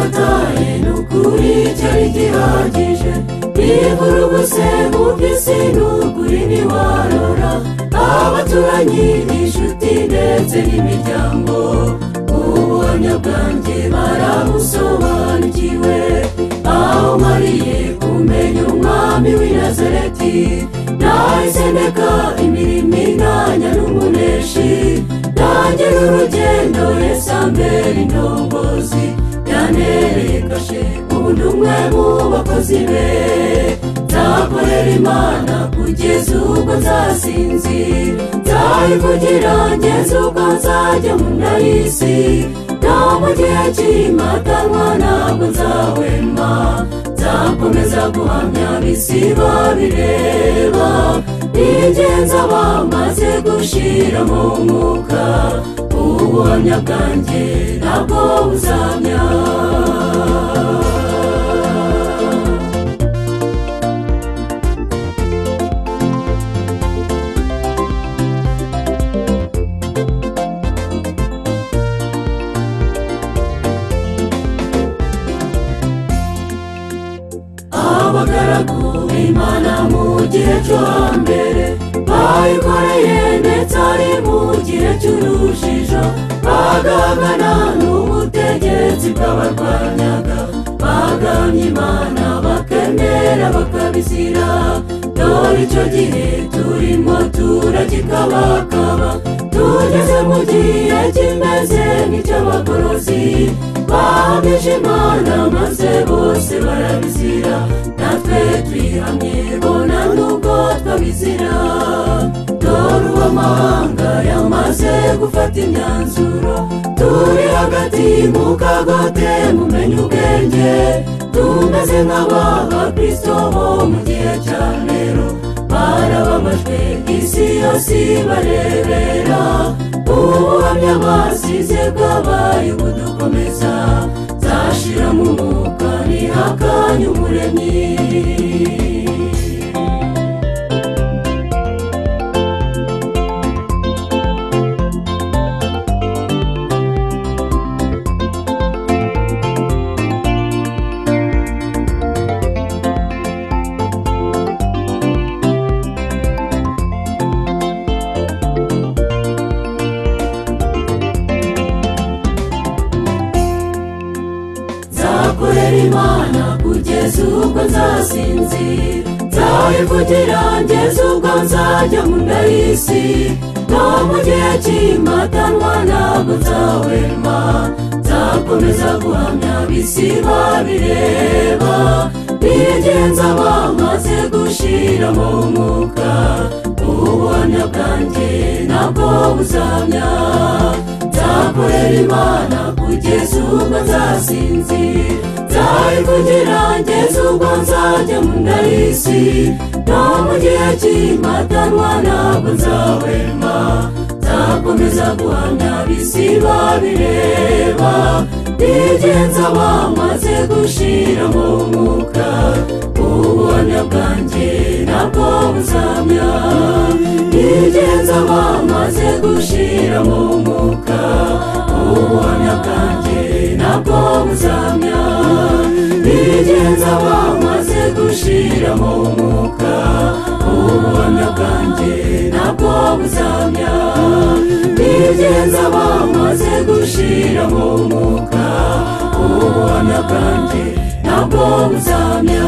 wataye n'ukuri cyari gihagije nivuruguse mu by'isi n'ukuri ntiwarora abaturanyi n'inshuti ndetse n'imiryango ubuhamya bwanjye barabusobanukiwe aho mariye kumenya umwami w'i Nazareti nahise ndeka imirimo inganya n'umuneshi ntangira urugendo Yesu ambera indongozi yantereye kashe ubu ndi umwe mu bakozi be nzakorera Imana kugeza ubwo nzasinzira nzayivugira ngeze ubwo nzajya mu nda y'isi no mu gihe cy'impatanwa ntabwo nzahwema nzakomeza guhamya bisi babireba n'ingenzi abamaze gushira mu mwuka ubuhamya bwanjye ntabwo buzamya abagaragu b'Imana mu gihe cyo hambere bayikoreye ndetse ari mu gihe cy'urujijo bagangana n'ubutegetsi bw'abarwanyaga bagamye Imana bakemera bakabizira dore icyo gihe turimo turagikabakaba tugeze mu gihe kimeze nk'icy'abagorozi bahamije Imana maze bose barabizira natwe twihamye bona nubwo twabizira dore uw'amahanga yamaze gufata imyanzuro turi hagati mu kagote mumenye ubwenge tumeze nk'ababa Kristo bo mu gihe cya rero barababajwe isi yose barebera ubuhamya basize bwabaye budukomeza nzashira mu mwuka nihakanye umuremyi nzakorera Imana kugeza ubwo nzasinzira nzayivugira ngeze ubwo nzajya mu nda y'isi no mu gihe cy'impatanwa ntabwo nzahwema nzakomeza guhamya bisi babireba n'ingenzi abamaze gushira mu mwuka ubuhamya bwanjye ntabwo buzamya nzakorera Imana kugeza ubwo nzasinzira nzayivugira ngeze ubwo nzajya mu nda y'isi no mu gihe cy'impatanwa ntabwo nzahwema nzakomeza guhamya bisi babireba n'ingenzi abamaze gushira mu mwuka ubuhamya bwanjye ntabwo buzamya n'ingenzi abamaze gushira mu mwuka ubuhamya bwanjye ntabwo buzamya n'ingenzi abamaze gushira mu mwuka ubuhamya bwanjye ntabwo buzamya n'ingenzi abamaze gushira mu mwuka ubuhamya bwanjye ntabwo buzamya